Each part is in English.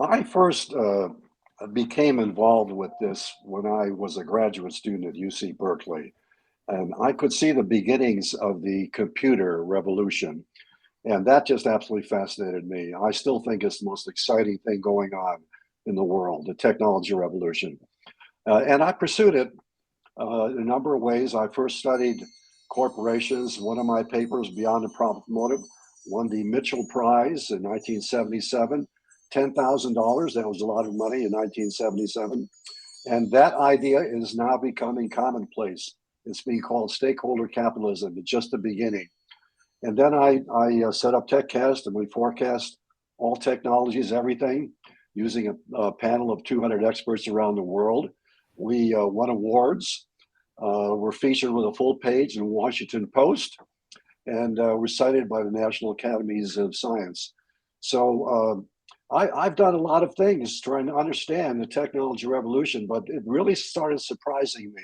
I first became involved with this when I was a graduate student at UC Berkeley, and I could see the beginnings of the computer revolution, and that just absolutely fascinated me. I still think it's the most exciting thing going on in the world, the technology revolution. And I pursued it in a number of ways. I first studied corporations. One of my papers, Beyond the Profit Motive, won the Mitchell Prize in 1977. $10,000, that was a lot of money in 1977. And that idea is now becoming commonplace. It's being called stakeholder capitalism. It's just the beginning. And then I set up TechCast, and we forecast all technologies, everything, using a panel of 200 experts around the world. We won awards. We're featured with a full page in Washington Post, and we're cited by the National Academies of Science. So I've done a lot of things trying to understand the technology revolution, but it really started surprising me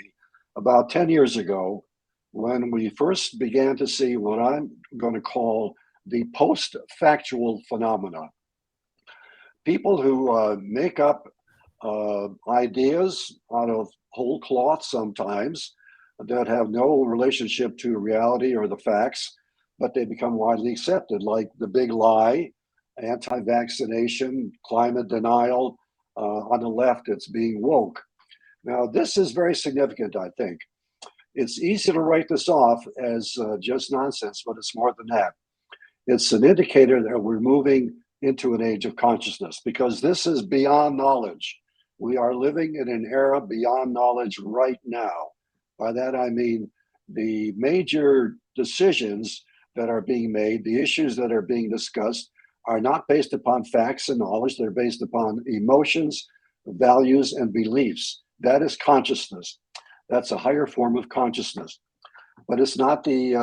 about 10 years ago when we first began to see what I'm going to call the post-factual phenomena. People who make up ideas out of whole cloth sometimes that have no relationship to reality or the facts, but they become widely accepted, like the big lie, anti-vaccination, climate denial. On the left, it's being woke. Now, this is very significant, I think. It's easy to write this off as just nonsense, but it's more than that. It's an indicator that we're moving into an age of consciousness, because this is beyond knowledge. We are living in an era beyond knowledge right now. By that, I mean the major decisions that are being made, the issues that are being discussed, are not based upon facts and knowledge. They're based upon emotions, values, and beliefs. That is consciousness. That's a higher form of consciousness. But it's not the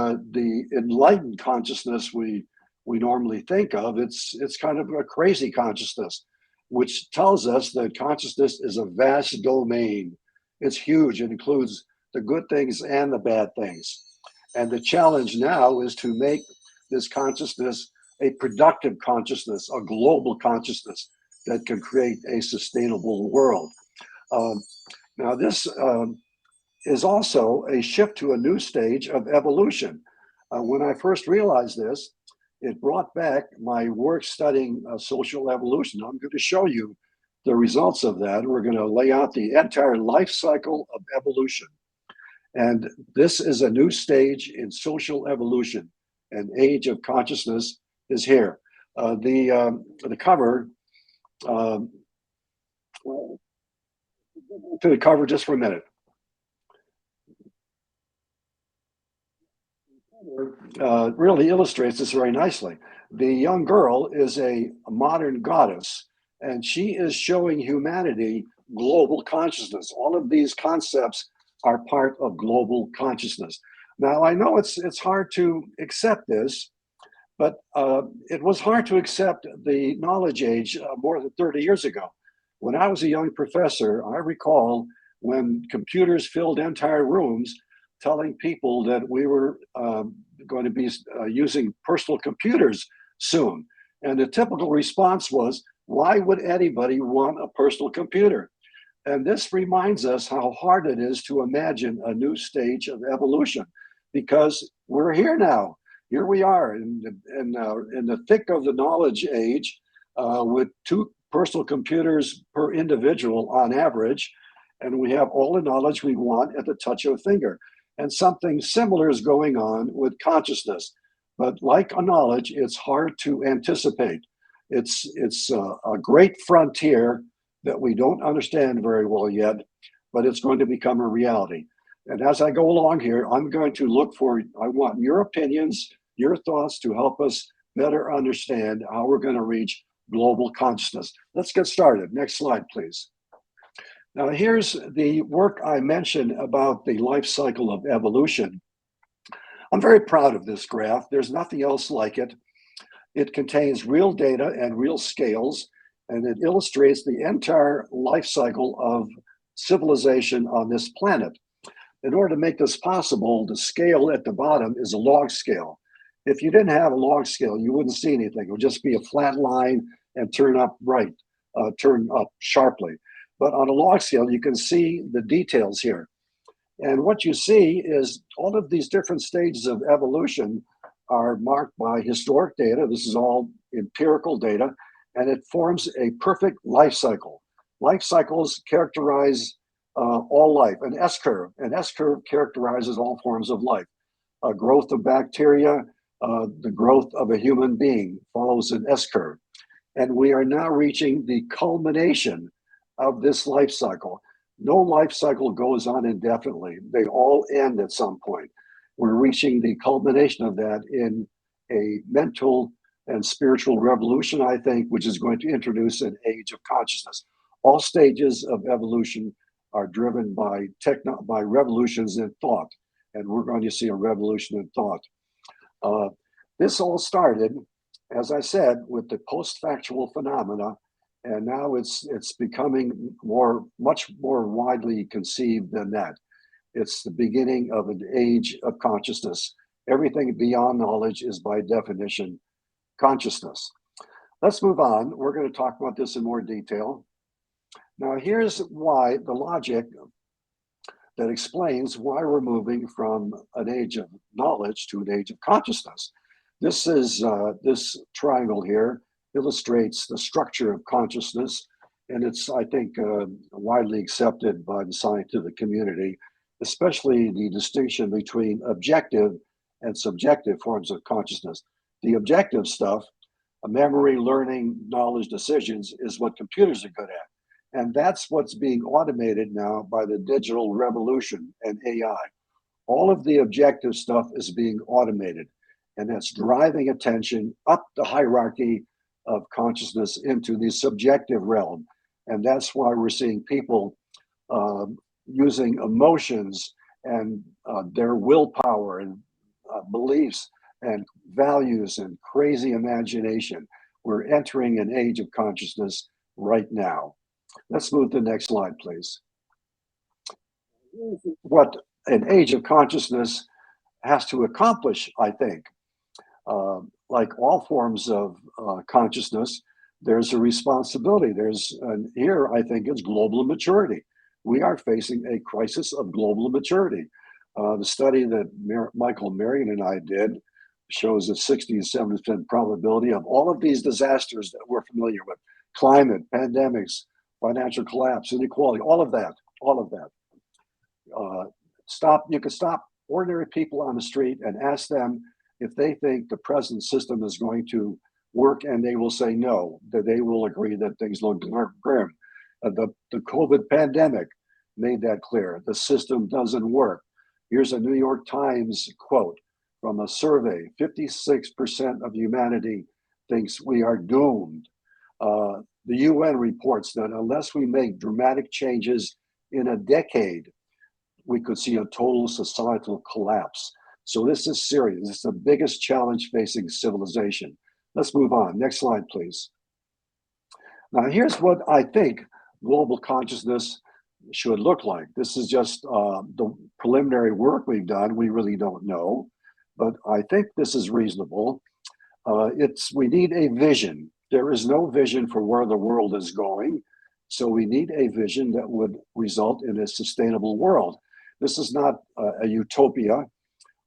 enlightened consciousness we normally think of. It's kind of a crazy consciousness, which tells us that consciousness is a vast domain. It's huge. It includes the good things and the bad things. And the challenge now is to make this consciousness a productive consciousness, a global consciousness that can create a sustainable world. Now, this is also a shift to a new stage of evolution. When I first realized this, it brought back my work studying social evolution. I'm going to show you the results of that. We're going to lay out the entire life cycle of evolution. And this is a new stage in social evolution. An age of consciousness is here. The cover, to the cover just for a minute. Really illustrates this very nicely. The young girl is a modern goddess, and she is showing humanity global consciousness. All of these concepts are part of global consciousness. Now, I know it's hard to accept this, but it was hard to accept the knowledge age more than 30 years ago. When I was a young professor, I recall when computers filled entire rooms, telling people that we were going to be using personal computers soon. And the typical response was, why would anybody want a personal computer? And this reminds us how hard it is to imagine a new stage of evolution, because we're here now. Here we are in the thick of the knowledge age, with 2 personal computers per individual on average, and we have all the knowledge we want at the touch of a finger. And something similar is going on with consciousness. But like a knowledge, it's hard to anticipate. It's a great frontier that we don't understand very well yet, but it's going to become a reality. And as I go along here, I'm going to look for, I want your opinions, your thoughts to help us better understand how we're going to reach global consciousness. Let's get started. Next slide, please. Now, here's the work I mentioned about the life cycle of evolution. I'm very proud of this graph. There's nothing else like it. It contains real data and real scales, and it illustrates the entire life cycle of civilization on this planet. In order to make this possible, the scale at the bottom is a log scale. If you didn't have a log scale, you wouldn't see anything. It would just be a flat line and turn up right. turn up sharply. But on a log scale, you can see the details here. And what you see is all of these different stages of evolution are marked by historic data. This is all empirical data, and it forms a perfect life cycle. Life cycles characterize all life. An S-curve characterizes all forms of life. Growth of bacteria, the growth of a human being follows an S-curve. And we are now reaching the culmination of this life cycle. No life cycle goes on indefinitely. They all end at some point. We're reaching the culmination of that in a mental and spiritual revolution, I think, which is going to introduce an age of consciousness. All stages of evolution are driven by revolutions in thought, and we're going to see a revolution in thought. This all started, as I said, with the post-factual phenomena, and now it's becoming much more widely conceived than that. It's the beginning of an age of consciousness. Everything beyond knowledge is by definition consciousness. Let's move on. We're going to talk about this in more detail. Now, here's why the logic that explains why we're moving from an age of knowledge to an age of consciousness. This triangle here illustrates the structure of consciousness, and it's, I think, widely accepted by the scientific community, especially the distinction between objective and subjective forms of consciousness. The objective stuff, memory, learning, knowledge, decisions, is what computers are good at. And that's what's being automated now by the digital revolution and AI. All of the objective stuff is being automated, and that's driving attention up the hierarchy of consciousness into the subjective realm. And that's why we're seeing people using emotions and their willpower and beliefs and values and crazy imagination. We're entering an age of consciousness right now. Let's move to the next slide, please. What an age of consciousness has to accomplish, I think, like all forms of consciousness, there's a responsibility. Here, I think, it's global maturity. We are facing a crisis of global maturity. The study that Michael Marion and I did shows a 60 to 70% probability of all of these disasters that we're familiar with: climate, pandemics, financial collapse, inequality, all of that. You can stop ordinary people on the street and ask them if they think the present system is going to work, and they will say no, that they will agree that things look grim. The COVID pandemic made that clear. The system doesn't work. Here's a New York Times quote from a survey: 56% of humanity thinks we are doomed. The UN reports that unless we make dramatic changes in a decade, we could see a total societal collapse. So this is serious. This is the biggest challenge facing civilization. Let's move on. Next slide, please. Now, here's what I think global consciousness should look like. This is just the preliminary work we've done. We really don't know, but I think this is reasonable. We need a vision. There is no vision for where the world is going. So we need a vision that would result in a sustainable world. This is not a utopia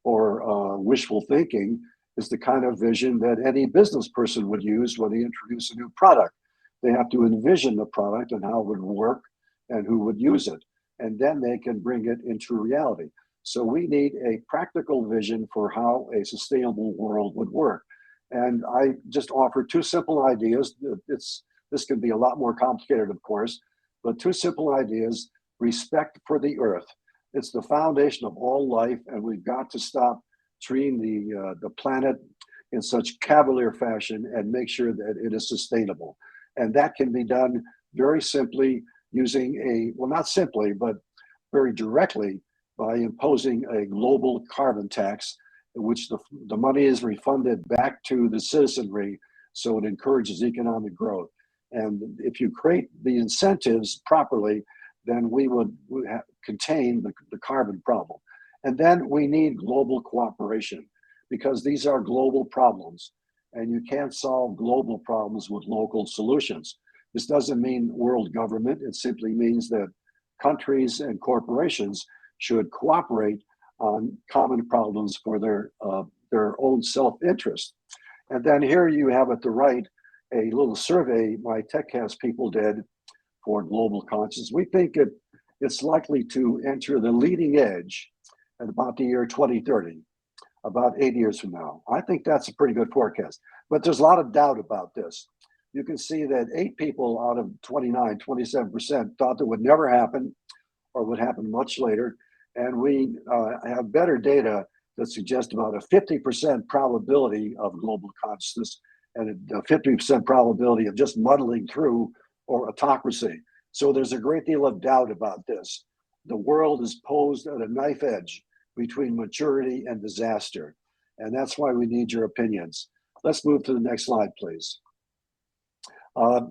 or wishful thinking. It's the kind of vision that any business person would use when they introduce a new product. They have to envision the product and how it would work and who would use it. And then they can bring it into reality. So we need a practical vision for how a sustainable world would work. And I just offer two simple ideas. This can be a lot more complicated, of course, but two simple ideas: respect for the earth. It's the foundation of all life, and we've got to stop treating the planet in such cavalier fashion and make sure that it is sustainable. And that can be done very simply using not simply, but very directly by imposing a global carbon tax, in which the money is refunded back to the citizenry, so it encourages economic growth. And if you create the incentives properly, then we would contain the carbon problem. And then we need global cooperation, because these are global problems, and you can't solve global problems with local solutions. This doesn't mean world government. It simply means that countries and corporations should cooperate on common problems for their own self-interest. And then here you have at the right a little survey my TechCast people did for global consciousness. We think it's likely to enter the leading edge at about the year 2030, about 8 years from now. I think that's a pretty good forecast, but there's a lot of doubt about this. You can see that 8 people out of 29, 27% thought that would never happen or would happen much later. And we have better data that suggest about a 50% probability of global consciousness and a 50% probability of just muddling through or autocracy. So there's a great deal of doubt about this. The world is posed at a knife edge between maturity and disaster. And that's why we need your opinions. Let's move to the next slide, please.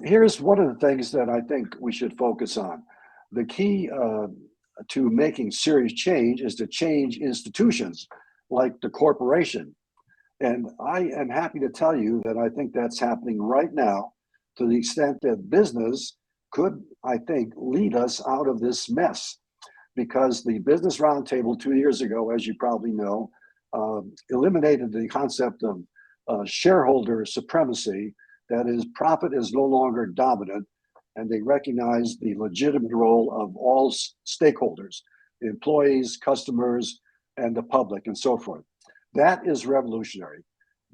Here's one of the things that I think we should focus on. The key to making serious change is to change institutions like the corporation. And I am happy to tell you that I think that's happening right now, to the extent that business could, I think, lead us out of this mess. Because the Business Roundtable 2 years ago, as you probably know, eliminated the concept of shareholder supremacy. That is, profit is no longer dominant, and they recognize the legitimate role of all stakeholders, employees, customers, and the public, and so forth. That is revolutionary.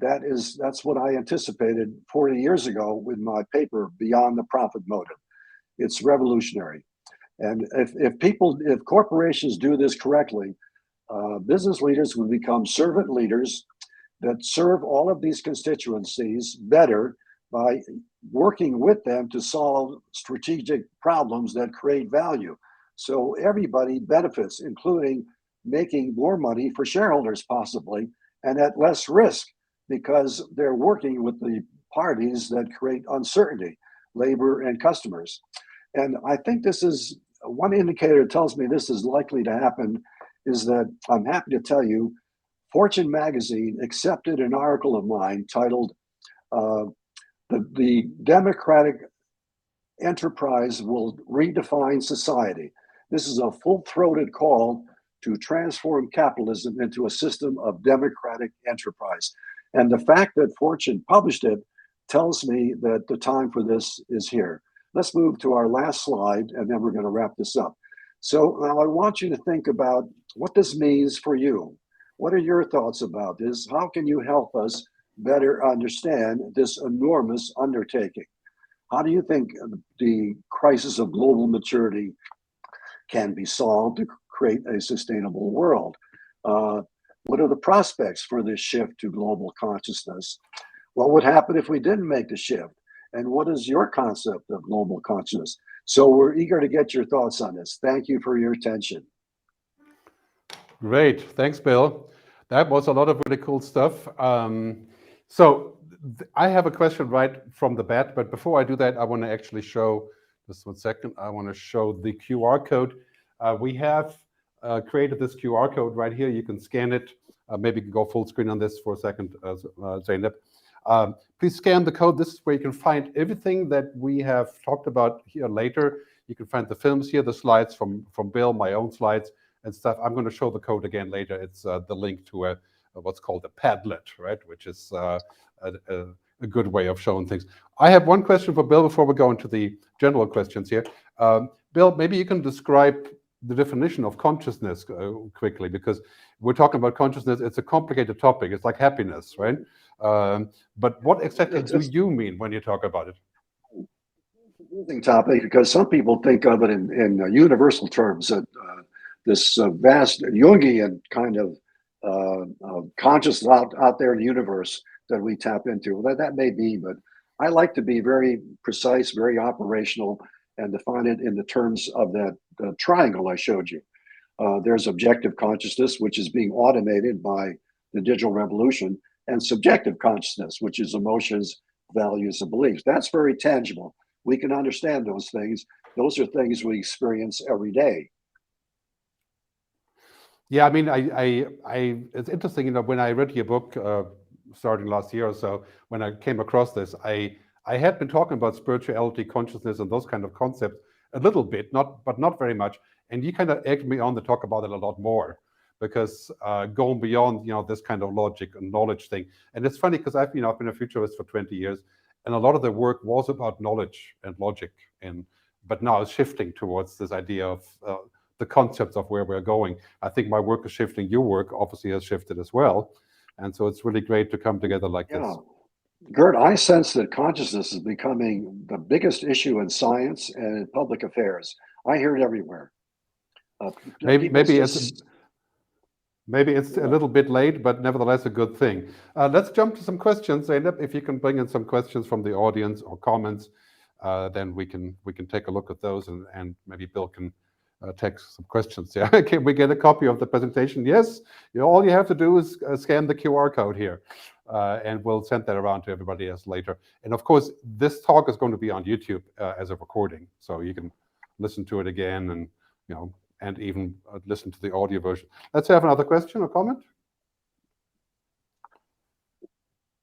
That's what I anticipated 40 years ago with my paper, Beyond the Profit Motive. It's revolutionary. And if corporations do this correctly, business leaders will become servant leaders that serve all of these constituencies better by working with them to solve strategic problems that create value. So everybody benefits, including making more money for shareholders possibly, and at less risk, because they're working with the parties that create uncertainty, labor and customers. And I think this is one indicator that tells me this is likely to happen is that I'm happy to tell you, Fortune magazine accepted an article of mine titled the Democratic Enterprise Will Redefine Society. This is a full-throated call to transform capitalism into a system of democratic enterprise. And the fact that Fortune published it tells me that the time for this is here. Let's move to our last slide, and then we're going to wrap this up. So now I want you to think about what this means for you. What are your thoughts about this? How can you help us better understand this enormous undertaking? How do you think the crisis of global maturity can be solved to create a sustainable world? What are the prospects for this shift to global consciousness? What would happen if we didn't make the shift? And what is your concept of global consciousness? So we're eager to get your thoughts on this. Thank you for your attention. Great, thanks, Bill. That was a lot of really cool stuff. So I have a question right from the bat, but before I do that, I want to actually show, just 1 second, I want to show the QR code. We have created this QR code right here. You can scan it. Maybe you can go full screen on this for a second, Zeynep. Please scan the code. This is where you can find everything that we have talked about here later. You can find the films here, the slides from Bill, my own slides and stuff. I'm going to show the code again later. It's the link to what's called a Padlet, right? Which is a good way of showing things. I have one question for Bill before we go into the general questions here. Bill, maybe you can describe the definition of consciousness quickly, because we're talking about consciousness. It's a complicated topic. It's like happiness, right? But what exactly do you mean when you talk about it? Interesting topic, because some people think of it in universal terms, that this vast Jungian kind of consciousness out there in the universe that we tap into. Well, that may be, but I like to be very precise, very operational, and define it in the terms of that triangle I showed you. There's objective consciousness, which is being automated by the digital revolution, and subjective consciousness, which is emotions, values, and beliefs. That's very tangible. We can understand those things. Those are things we experience every day. Yeah, I mean, it's interesting, when I read your book starting last year or so, when I came across this, I I had been talking about spirituality, consciousness, and those kind of concepts a little bit, but not very much. And you kind of egged me on to talk about it a lot more, because going beyond, this kind of logic and knowledge thing. And it's funny because I've been a futurist for 20 years, and a lot of the work was about knowledge and logic, but now it's shifting towards this idea of the concepts of where we're going. I think my work is shifting. Your work obviously has shifted as well. And so it's really great to come together like this. Gerd, I sense that consciousness is becoming the biggest issue in science and in public affairs. I hear it everywhere. Maybe it's a little bit late, but nevertheless a good thing. Let's jump to some questions. Zeynep, if you can bring in some questions from the audience or comments, then we can take a look at those, and maybe Bill can take some questions. Yeah, can we get a copy of the presentation? Yes, all you have to do is scan the QR code here, and we'll send that around to everybody else later. And of course, this talk is going to be on YouTube as a recording, so you can listen to it again, and and even listen to the audio version. Let's have another question or comment.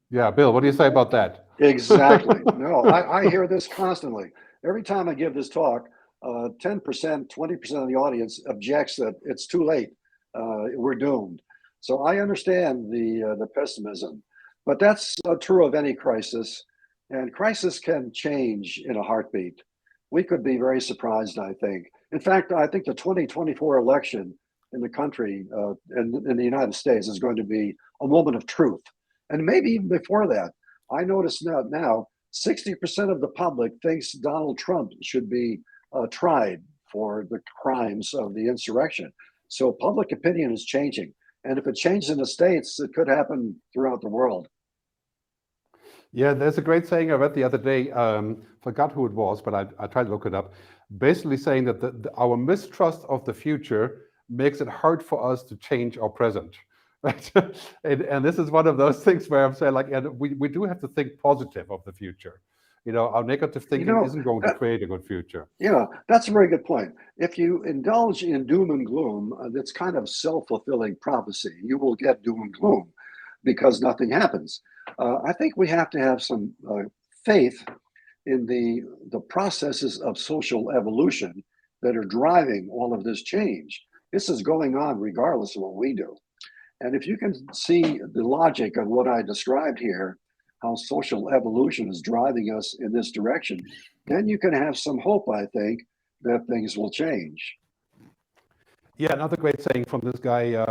Yeah, Bill, what do you say about that? Exactly. No, I hear this constantly. Every time I give this talk, 10%, 20% of the audience objects that it's too late. We're doomed. So I understand the pessimism, but that's true of any crisis. And crisis can change in a heartbeat. We could be very surprised, I think. In fact, I think the 2024 election in the country, in the United States, is going to be a moment of truth. And maybe even before that, I notice now 60% of the public thinks Donald Trump should be tried for the crimes of the insurrection. So public opinion is changing. And if it changes in the States, it could happen throughout the world. Yeah, there's a great saying I read the other day, forgot who it was, but I tried to look it up, basically saying that our mistrust of the future makes it hard for us to change our present. Right? and this is one of those things where I'm saying, like, we do have to think positive of the future. Our negative thinking isn't going to create a good future. Yeah, that's a very good point. If you indulge in doom and gloom, that's kind of self-fulfilling prophecy. You will get doom and gloom because nothing happens. I think we have to have some faith in the processes of social evolution that are driving all of this change. This is going on regardless of what we do. And if you can see the logic of what I described here, how social evolution is driving us in this direction, then you can have some hope, I think, that things will change. Yeah, another great saying from this guy,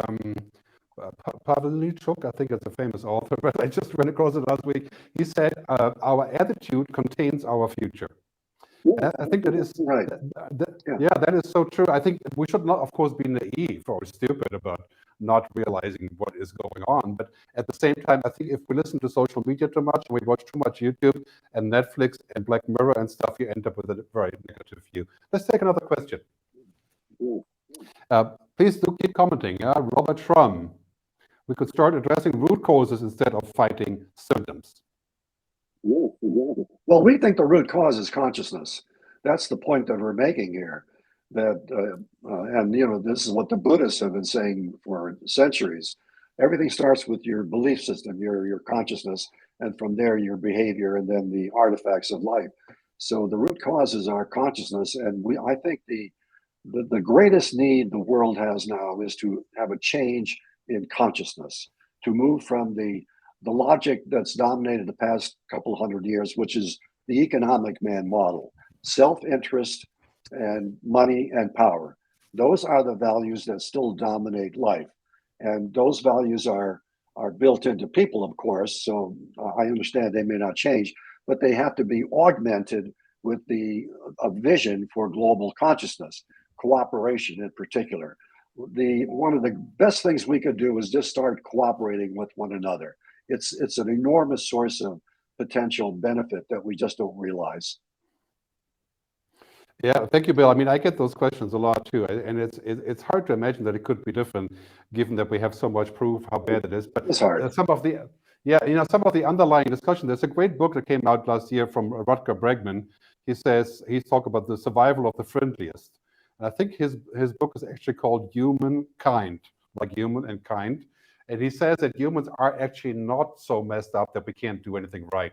Pavlichuk, I think it's a famous author, but I just ran across it last week. He said, our attitude contains our future. I think that is right. Yeah, that is so true. I think we should not, of course, be naive or stupid about not realizing what is going on. But at the same time, I think if we listen to social media too much, and we watch too much YouTube and Netflix and Black Mirror and stuff, you end up with a very negative view. Let's take another question. Please do keep commenting. Robert Schramm. We could start addressing root causes instead of fighting symptoms. Well, we think the root cause is consciousness. That's the point that we're making here. That and this is what the Buddhists have been saying for centuries. Everything starts with your belief system, your consciousness, and from there your behavior, and then the artifacts of life. So the root causes are consciousness, and I think the greatest need the world has now is to have a change in consciousness, to move from the logic that's dominated the past couple hundred years, which is the economic man model, self-interest and money and power. Those are the values that still dominate life. And those values are built into people, of course. So I understand they may not change, but they have to be augmented with a vision for global consciousness, cooperation in particular. One of the best things we could do is just start cooperating with one another. It's an enormous source of potential benefit that we just don't realize. Yeah, thank you, Bill. I mean, I get those questions a lot too, and it's hard to imagine that it could be different, given that we have so much proof how bad it is. But it's hard. Some of the underlying discussion. There's a great book that came out last year from Rutger Bregman. He's talking about the survival of the friendliest. And I think his book is actually called Humankind, like human and kind. And he says that humans are actually not so messed up that we can't do anything right.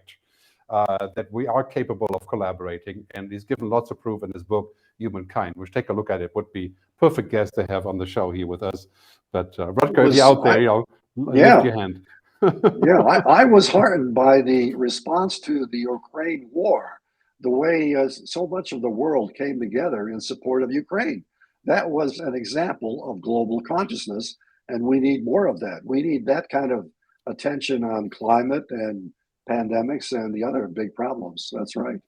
that we are capable of collaborating. And he's given lots of proof in his book, Humankind, which, take a look at it, would be perfect guest to have on the show here with us. But Rutger, if you're out there, lift Yeah, your hand. yeah. I was heartened by the response to the Ukraine war, the way so much of the world came together in support of Ukraine. That was an example of global consciousness, and we need more of that. We need that kind of attention on climate and pandemics and the other big problems. That's right.